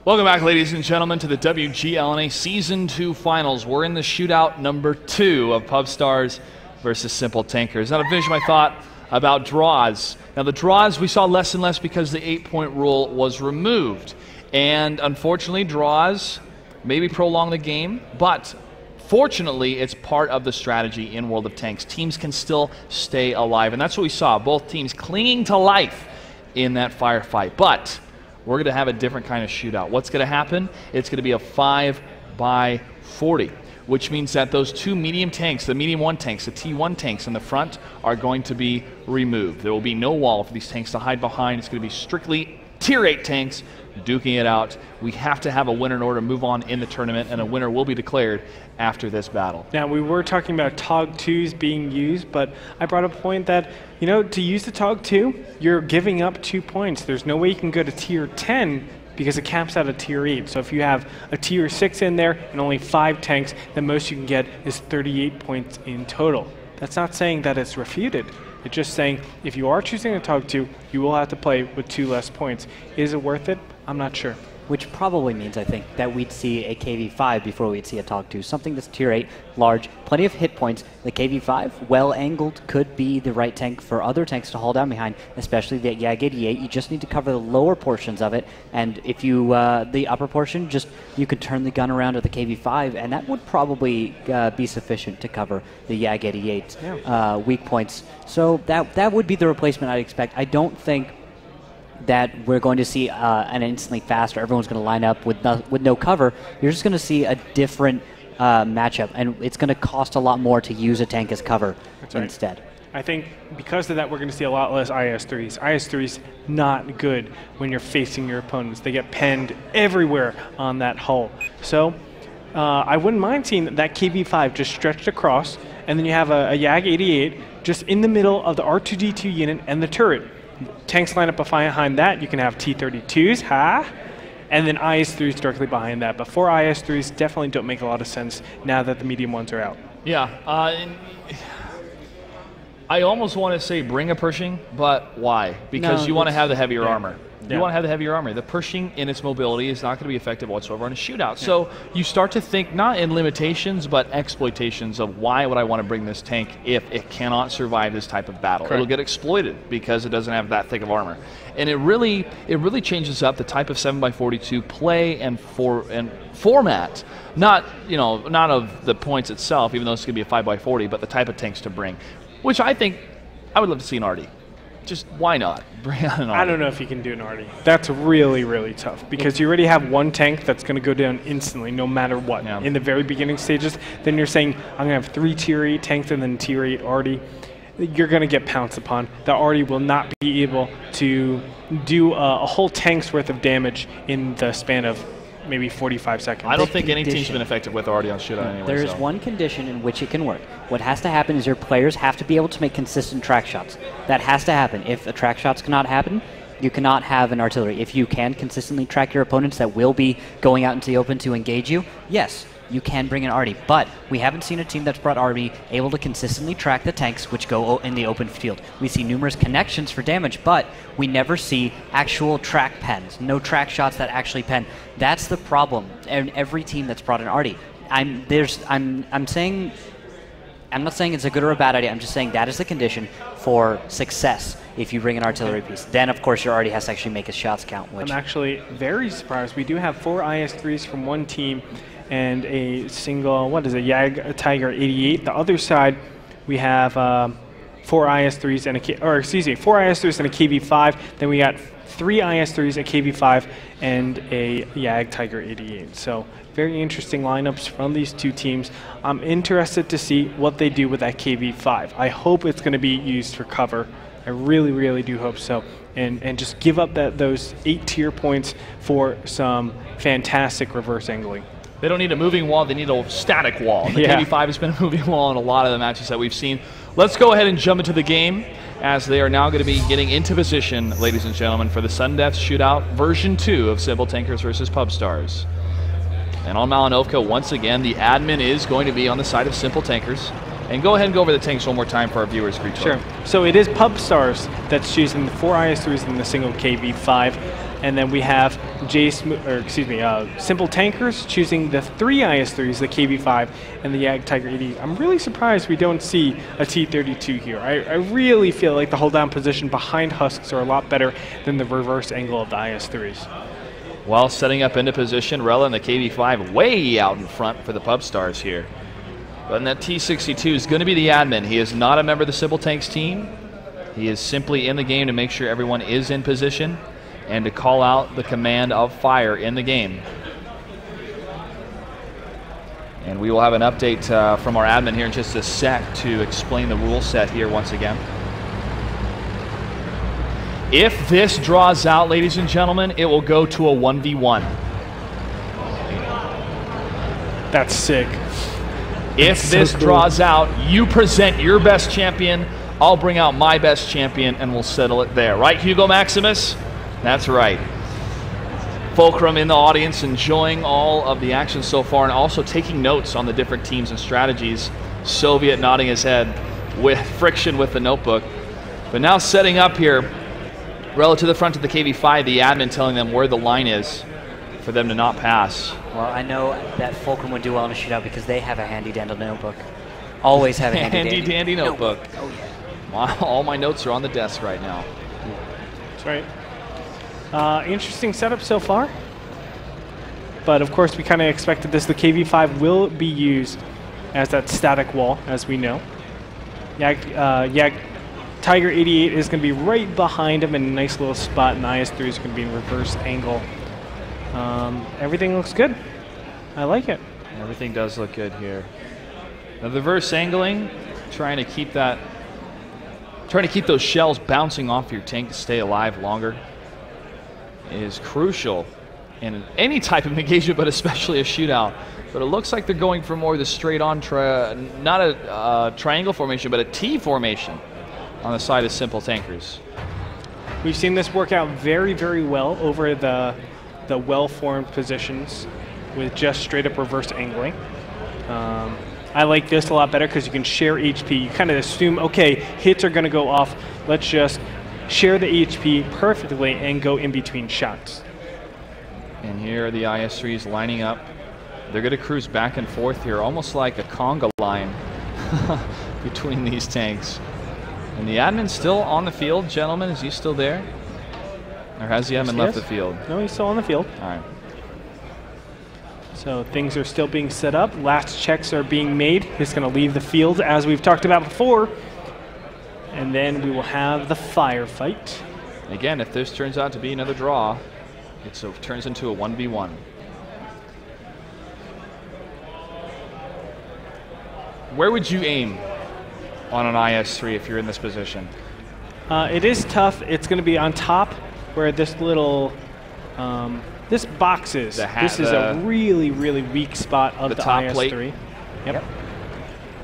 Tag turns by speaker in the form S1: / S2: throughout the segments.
S1: Welcome back, ladies and gentlemen, to the WGLNA Season 2 Finals. We're in the shootout number 2 of Pub Stars versus Simple Tankers. Now, to finish my thought about draws. Now, the draws we saw less and less because the 8-point rule was removed. And unfortunately, draws maybe prolong the game, but fortunately, it's part of the strategy in World of Tanks. Teams can still stay alive, and that's what we saw. Both teams clinging to life in that firefight. But we're going to have a different kind of shootout. What's going to happen? It's going to be a 5x40, which means that those two medium tanks, the medium 1 tanks, the T1 tanks in the front, are going to be removed. There will be no wall for these tanks to hide behind. It's going to be strictly Tier 8 tanks duking it out. We have to have a winner in order to move on in the tournament, and a winner will be declared after this battle.
S2: Now, we were talking about TOG 2s being used, but I brought up a point that, you know, to use the TOG 2, you're giving up 2 points. There's no way you can go to Tier 10 because it caps out at Tier 8. So if you have a Tier 6 in there and only 5 tanks, the most you can get is 38 points in total. That's not saying that it's refuted. It's just saying if you are choosing a TOG 2, you will have to play with 2 less points. Is it worth it? I'm not sure.
S3: Which probably means, I think, that we'd see a KV5 before we'd see a TOG 2. Something that's Tier 8, large, plenty of hit points. The KV5, well-angled, could be the right tank for other tanks to haul down behind, especially the YAG-88. You just need to cover the lower portions of it, and if you, the upper portion, just you could turn the gun around to the KV5, and that would probably be sufficient to cover the YAG-88 weak points. So that would be the replacement I'd expect. I don't think that we're going to see an instantly faster, everyone's going to line up with no cover. You're just going to see a different matchup, and it's going to cost a lot more to use a tank as cover instead.
S2: I think because of that, we're going to see a lot less IS-3s. IS-3s not good when you're facing your opponents. They get penned everywhere on that hull. So I wouldn't mind seeing that KV5 just stretched across, and then you have a YAG-88 just in the middle of the R2-D2 unit and the turret. Tanks line up behind that. You can have T-32s, and then IS-3s directly behind that. But 4 IS-3s definitely don't make a lot of sense now that the medium ones are out.
S1: Yeah, I almost want to say bring a Pershing, but why? Because you want to have the heavier armor. You want to have the heavier armor. The Pershing in its mobility is not going to be effective whatsoever in a shootout. So you start to think not in limitations, but exploitations of why would I want to bring this tank if it cannot survive this type of battle. It'll get exploited because it doesn't have that thick of armor. And it really changes up the type of 7x42 play and format. Not of the points itself, even though it's going to be a 5x40, but the type of tanks to bring, which I think I would love to see an Artie. Just why not bring on an Artie?
S2: I don't know if you can do an Artie. That's really, really tough because you already have one tank that's going to go down instantly no matter what. Yeah. In the very beginning stages, then you're saying, I'm going to have 3 Tier 8 tanks and then Tier 8 Artie. You're going to get pounced upon. The Artie will not be able to do a whole tank's worth of damage in the span of maybe 45 seconds.
S1: I don't think any team's been effective with Artie on shootout anyway.
S3: There is one condition in which it can work. What has to happen is your players have to be able to make consistent track shots. That has to happen. If a track shots cannot happen, you cannot have an artillery. If you can consistently track your opponents that will be going out into the open to engage you, yes, you can bring an Artie. But we haven't seen a team that's brought Artie able to consistently track the tanks which go in the open field. We see numerous connections for damage, but we never see actual track pens. No track shots that actually pen. That's the problem. And every team that's brought an Artie. I'm not saying it's a good or a bad idea. I'm just saying that is the condition for success if you bring an artillery piece. Then, of course, your Artie has to actually make his shots count. Which
S2: I'm actually very surprised. We do have 4 IS-3s from one team and a single, YAG Tiger 88. The other side, we have 4 IS-3s and 4 IS-3s and a KV5. Then we got 3 IS-3s, a KV5, and a YAG Tiger 88. So very interesting lineups from these two teams. I'm interested to see what they do with that KV5. I hope it's going to be used for cover. I really, really do hope so. And just give up those 8 tier points for some fantastic reverse angling.
S1: They don't need a moving wall, they need a static wall. The KV5 has been a moving wall in a lot of the matches that we've seen. Let's go ahead and jump into the game as they are now going to be getting into position, ladies and gentlemen, for the Sudden Death Shootout version 2 of Simple Tankers versus Pub Stars. And on Malinovka, once again, the admin is going to be on the side of Simple Tankers. And go ahead and go over the tanks one more time for our viewers.
S2: Sure. So it is Pub Stars that's choosing the 4 IS-3s and the single KV5. And then we have Simple Tankers choosing the 3 IS-3s, the KB5 and the Yag Tiger 88. I'm really surprised we don't see a T-32 here. I really feel like the hold down position behind husks are a lot better than the reverse angle of the IS-3s.
S1: Well, setting up into position, Rella and the KB5 way out in front for the Pub Stars here. But in that T-62 is going to be the admin. He is not a member of the Simple Tanks team. He is simply in the game to make sure everyone is in position and to call out the command of fire in the game. And we will have an update from our admin here in just a sec to explain the rule set here once again. If this draws out, ladies and gentlemen, it will go to a 1v1.
S2: That's sick.
S1: If this draws out, you present your best champion, I'll bring out my best champion, and we'll settle it there. Right, Hugo Maximus? That's right. Fulcrum in the audience enjoying all of the action so far and also taking notes on the different teams and strategies. Soviet nodding his head with friction with the notebook. But now setting up here, relative to the front of the KV5, the admin telling them where the line is for them to not pass.
S3: Well, I know that Fulcrum would do well in a shootout because they have a handy-dandy notebook. Always have a handy-dandy
S1: notebook. Oh, yeah. All my notes are on the desk right now.
S2: That's right. Interesting setup so far. But of course, we kind of expected this. The KV5 will be used as that static wall, as we know. Yag Tiger 88 is going to be right behind him in a nice little spot, and IS-3 is going to be in reverse angle. Everything looks good. I like it.
S1: Everything does look good here. Now the reverse angling, trying to keep those shells bouncing off your tank to stay alive longer is crucial in any type of engagement, but especially a shootout. But it looks like they're going for more of the straight-on, not a triangle formation, but a T formation on the side of Simple Tankers.
S2: We've seen this work out very, very well over the well-formed positions with just straight-up reverse angling. I like this a lot better because you can share HP. You kind of assume, okay, hits are going to go off. Let's just share the HP perfectly and go in between shots.
S1: And here are the IS-3s lining up. They're going to cruise back and forth here, almost like a conga line between these tanks. And the admin's still on the field, gentlemen. Is he still there? Or has the admin left the field?
S2: No, he's still on the field.
S1: All right.
S2: So things are still being set up. Last checks are being made. He's going to leave the field, as we've talked about before. And then we will have the firefight.
S1: Again, if this turns out to be another draw, it turns into a 1v1. Where would you aim on an IS-3 if you're in this position?
S2: It is tough. It's going to be on top where this little, this box is. This is a really, really weak spot of the top IS-3.
S1: Plate.
S2: Yep.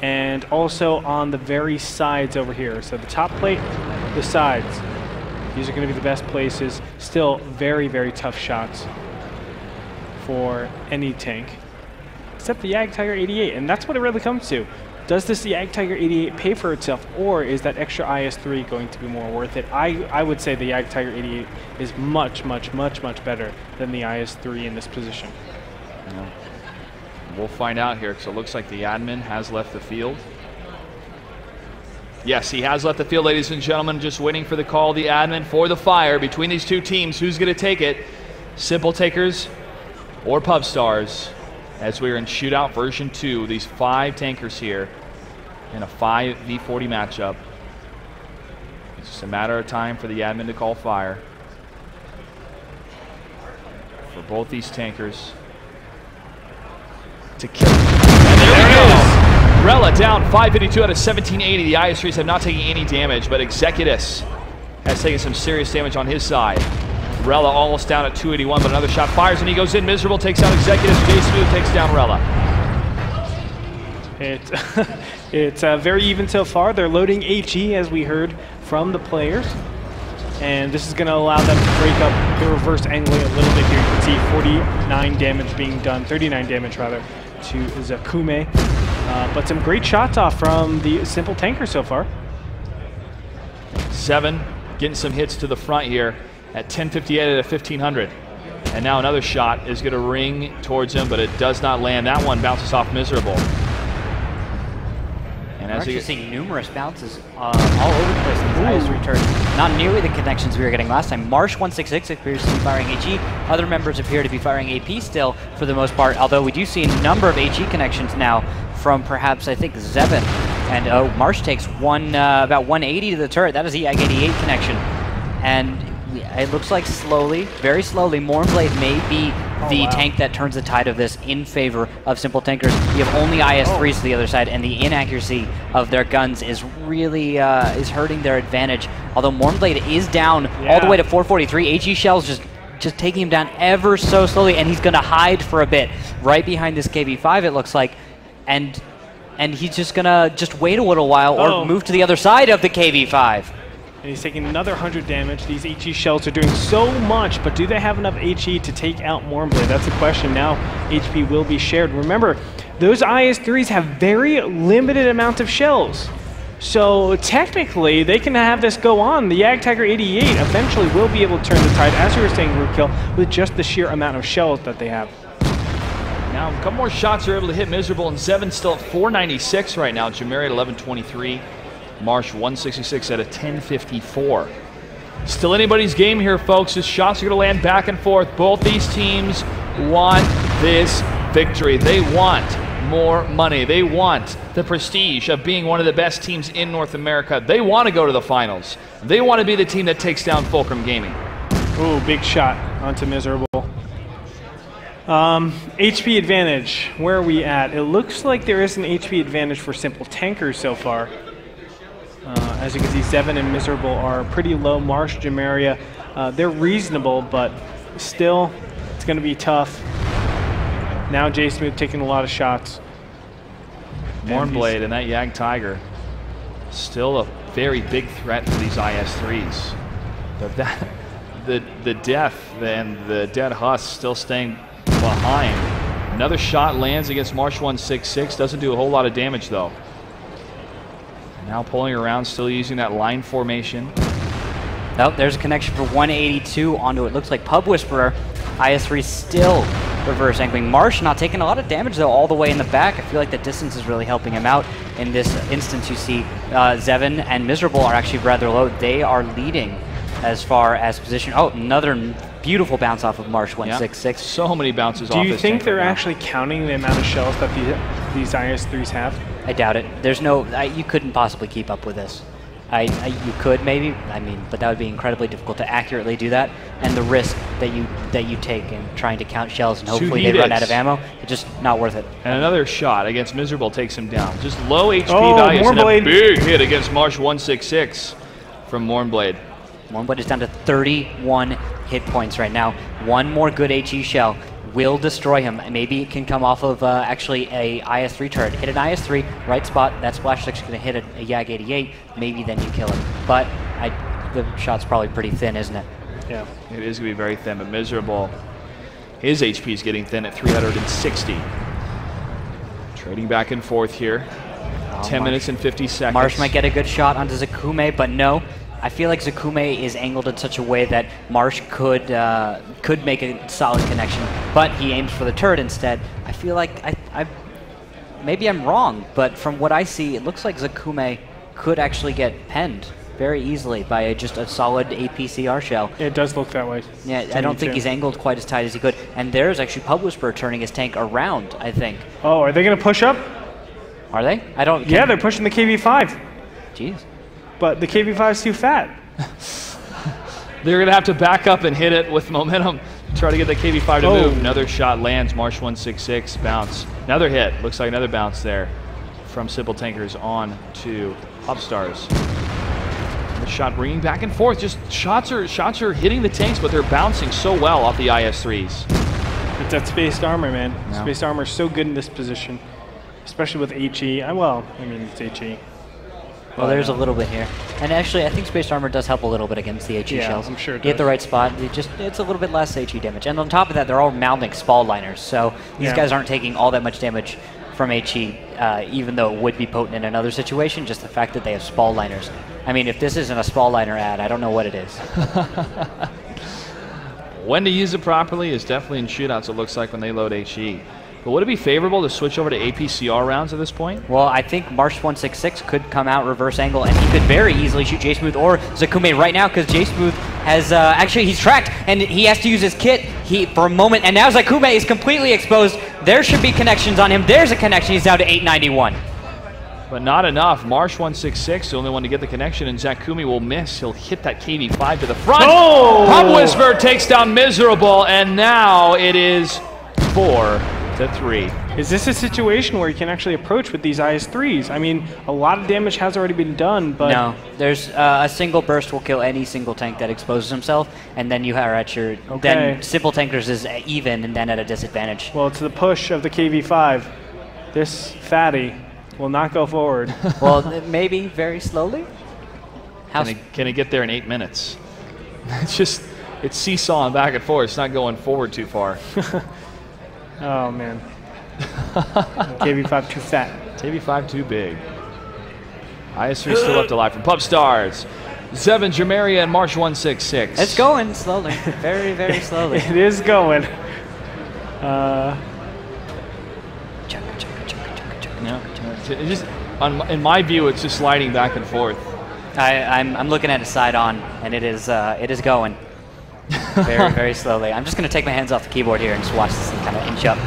S2: And also on the very sides over here. So the top plate, the sides. These are going to be the best places. Still very, very tough shots for any tank, except the Yag Tiger 88. And that's what it really comes to. Does this Yag Tiger 88 pay for itself, or is that extra IS-3 going to be more worth it? I would say the Yag Tiger 88 is much, much, much, much better than the IS-3 in this position.
S1: Yeah. We'll find out here, because it looks like the admin has left the field. Yes, he has left the field, ladies and gentlemen. Just waiting for the call, the admin for the fire between these two teams. Who's going to take it? Simple Takers or Pub Stars? As we are in Shootout version 2, these 5 tankers here in a 5v40 matchup. It's just a matter of time for the admin to call fire for both these tankers to kill. And there we go! Rella down 552 out of 1780. The IS-3s have not taken any damage, but Executus has taken some serious damage on his side. Rella almost down at 281, but another shot fires and he goes in. Miserable takes out Executus. Jay Smooth takes down Rella.
S2: It's very even so far. They're loading HE, as we heard from the players. And this is going to allow them to break up the reverse angling a little bit here. You can see 49 damage being done, 39 damage rather, to Zakume. But some great shots off from the Simple Tanker so far.
S1: 7 getting some hits to the front here at 1058 at a 1500. And now another shot is going to ring towards him, but it does not land. That one bounces off Miserable. And
S3: We're actually seeing numerous bounces all over the place in these IS returns. Not nearly the connections we were getting last time. Marsh166 appears to be firing HE. Other members appear to be firing AP still for the most part, although we do see a number of HE connections now from perhaps, I think, Zevin. And Marsh takes about 180 to the turret. That is the YAG-88 connection. And it looks like slowly, very slowly, Mournblade may be the tank that turns the tide of this in favor of Simple Tankers. You have only IS-3s to the other side, and the inaccuracy of their guns is really is hurting their advantage. Although Mournblade is down all the way to 443, HE shells just taking him down ever so slowly, and he's going to hide for a bit right behind this KV-5, it looks like, and he's just going to wait a little while or move to the other side of the KV-5.
S2: And he's taking another 100 damage. These HE shells are doing so much, but do they have enough HE to take out Mournblade? That's the question now. HP will be shared. Remember, those IS-3s have very limited amount of shells. So technically, they can have this go on. The YAG-88 eventually will be able to turn the tide, as you were saying, Rootkill, with just the sheer amount of shells that they have.
S1: Now, a couple more shots are able to hit Miserable, and Zevin still at 496 right now. Jamari at 1123. Marsh 166 at a 1054. Still anybody's game here, folks. His shots are going to land back and forth. Both these teams want this victory. They want more money. They want the prestige of being one of the best teams in North America. They want to go to the finals. They want to be the team that takes down Fulcrum Gaming.
S2: Ooh, big shot onto Miserable. HP advantage, where are we at? It looks like there is an HP advantage for Simple Tankers so far. As you can see, Zevin and Miserable are pretty low. Marsh, Jamaria, they're reasonable, but still, it's going to be tough. Now J Smooth taking a lot of shots.
S1: Mournblade and that YAG Tiger, still a very big threat for these IS-3s. But the Death and the Dead Huss still staying behind. Another shot lands against Marsh 166. Doesn't do a whole lot of damage, though. Now pulling around, still using that line formation.
S3: Oh, there's a connection for 182 onto it. Looks like Pub Whisperer. IS-3 still reverse angling. Marsh not taking a lot of damage, though, all the way in the back. I feel like the distance is really helping him out. In this instance, you see Zevin and Miserable are actually rather low. They are leading as far as position. Oh, another beautiful bounce off of Marsh 166.
S1: Yep. So many bounces off.
S2: Do you think they're actually counting the amount of shells that these IS-3s have?
S3: I doubt it. There's no, you couldn't possibly keep up with this. You could maybe, but that would be incredibly difficult to accurately do that, and the risk that you take in trying to count shells and hopefully they run out of ammo, it's just not worth it.
S1: And another shot against Miserable takes him down. Just low HP values and a big hit against Marsh 166 from Mournblade.
S3: Mournblade is down to 31 hit points right now. One more good HE shell will destroy him. Maybe it can come off of actually a IS-3 turret. Hit an IS-3, right spot, that splash stick's going to hit a YAG-88, maybe then you kill him. But the shot's probably pretty thin, isn't it?
S1: Yeah. It is going to be very thin, but Miserable, his HP is getting thin at 360. Trading back and forth here. 10 minutes and 50 seconds.
S3: Marsh might get a good shot onto Zakume, but no. I feel like Zakume is angled in such a way that Marsh could make a solid connection, but he aims for the turret instead. I feel like maybe I'm wrong, but from what I see, it looks like Zakume could actually get penned very easily by just a solid APCR shell.
S2: It does look that way.
S3: Yeah, I don't think he's angled quite as tight as he could. And there's actually Pub Whisperer turning his tank around, I think.
S2: Oh, are they going to push up?
S3: Are they? I don't.
S2: Yeah, they're pushing the KV-5.
S3: Jeez.
S2: But the KV-5 is too fat.
S1: They're going to have to back up and hit it with momentum. Try to get the KV-5 to move. Another shot lands. Marsh 166 bounce. Another hit. Looks like another bounce there from Simple Tankers on to Upstars. The shot bringing back and forth. Just shots are hitting the tanks, but they're bouncing so well off the IS-3s.
S2: It's that spaced armor, man. No. Spaced armor is so good in this position, especially with HE. It's HE.
S3: Well, there's a little bit here. And actually, I think Spaced Armor does help a little bit against the HE shells.
S2: I'm sure it does.
S3: You hit the right spot, it's a little bit less HE damage. And on top of that, they're all mounting spall liners, so these guys aren't taking all that much damage from HE, even though it would be potent in another situation, just the fact that they have spall liners. I mean, if this isn't a spall liner ad, I don't know what it is.
S1: When to use it properly is definitely in shootouts, it looks like, when they load HE. But would it be favorable to switch over to APCR rounds at this point?
S3: Well, I think Marsh166 could come out reverse angle, and he could very easily shoot J-Smooth or Zakume right now, because J-Smooth has, actually, he's tracked, and he has to use his kit for a moment, and now Zakume is completely exposed. There should be connections on him. There's a connection. He's down to 891.
S1: But not enough. Marsh166, the only one to get the connection, and Zakume will miss. He'll hit that KV5 to the front.
S2: Oh!
S1: Pub Whisper takes down Miserable, and now it is 4-3.
S2: Is this a situation where you can actually approach with these IS-3s? I mean, a lot of damage has already been done, but...
S3: No, there's a single burst will kill any single tank that exposes himself, and then you are at your...
S2: Okay.
S3: Then Simple Tankers is even, and then at a disadvantage.
S2: Well, it's the push of the KV5. This fatty will not go forward.
S3: Well, maybe very slowly.
S1: Can he get there in 8 minutes? It's seesawing back and forth. It's not going forward too far.
S2: Oh, man. KV5 too fat.
S1: KV5 too big. IS3 still left alive from Pub Stars. Zevin, Jamaria, and Marsh166.
S3: It's going slowly. Very, very slowly.
S2: It is going.
S1: In my view, it's just sliding back and forth.
S3: I'm looking at it side on, and it is going very, very slowly. I'm just going to take my hands off the keyboard here and just watch this thing kind of inch up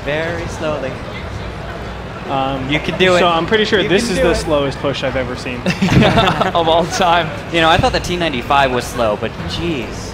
S3: very slowly. You can do it.
S2: So I'm pretty sure this is the slowest push I've ever seen.
S1: Of all time.
S3: You know, I thought the T95 was slow, but geez.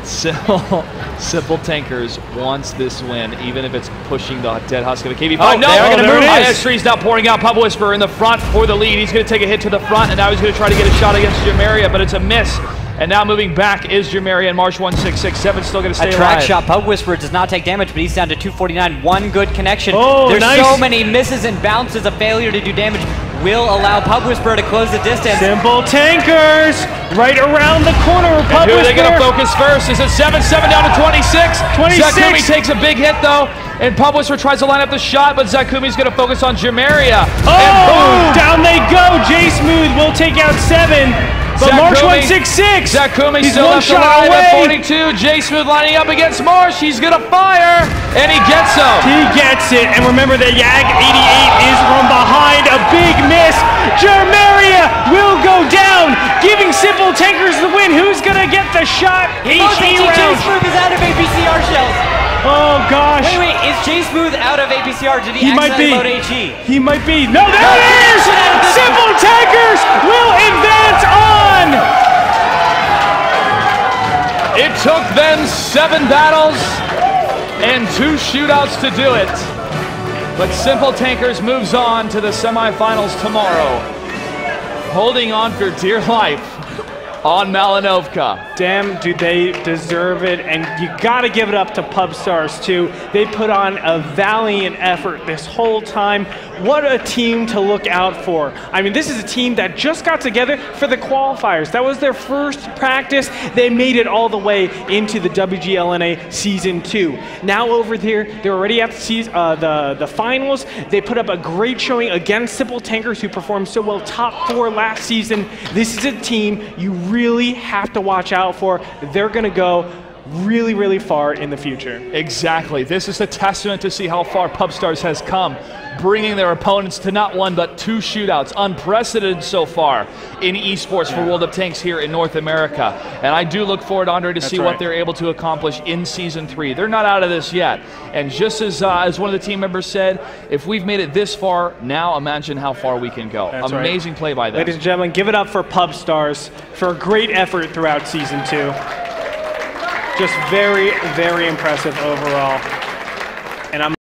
S1: Simple Tankers wants this win, even if it's pushing the dead husk of a KV5.
S2: Oh,
S1: no,
S2: they're going to move.
S1: IS3's now pouring out. Pub Whisper in the front for the lead. He's going to take a hit to the front, and now he's going to try to get a shot against Jamaria, but it's a miss. And now moving back is Jamaria, and Marsh166. Seven's still going to stay alive.
S3: A track shot. Pub Whisper does not take damage, but he's down to 249. One good connection.
S2: Oh,
S3: There's
S2: nice.
S3: so many misses and bounces. A failure to do damage will allow Pub Whisper to close the distance.
S2: Simple Tankers right around the corner.
S1: Pub Whisper. Who are they going to focus first? Is it 7 down to 26?
S2: 26.
S1: Zakume takes a big hit, though, and Pub Whisper tries to line up the shot, but Zakume's going to focus on Jamaria.
S2: Oh, down they go. J-Smooth will take out 7. But Marsh166.
S1: Zakume still left alive at 42. J-Smooth lining up against Marsh. He's going to fire, and he gets him.
S2: He gets it. And remember, the YAG 88 is from behind. A big miss. Jamaria will go down, giving Simple Tankers the win. Who's going to get the shot? HE round.
S3: J-Smooth is out of APCR shells.
S2: Oh, gosh.
S3: Wait, is J-Smooth out of APCR? Did he accidentally load HE?
S2: He might be. No, there it is! Simple Tankers will advance on!
S1: It took them 7 battles and 2 shootouts to do it. But Simple Tankers moves on to the semifinals tomorrow, holding on for dear life on Malinovka.
S2: Damn, do they deserve it, and you gotta give it up to Pub Stars too. They put on a valiant effort this whole time. What a team to look out for. I mean, this is a team that just got together for the qualifiers. That was their first practice. They made it all the way into the WGLNA Season 2. Now over there, they're already at the finals. They put up a great showing against Simple Tankers, who performed so well, top 4 last season. This is a team you really have to watch out for. They're going to go really, really far in the future.
S1: Exactly. This is a testament to see how far Pub Stars has come, bringing their opponents to not 1 but 2 shootouts, unprecedented so far in esports for World of Tanks here in North America. And I do look forward, Andre, to see what they're able to accomplish in Season 3. They're not out of this yet. And just as one of the team members said, if we've made it this far, now imagine how far we can go. Amazing play by them.
S2: Ladies and gentlemen, give it up for Pub Stars for a great effort throughout Season 2. Just very, very impressive overall. And I'm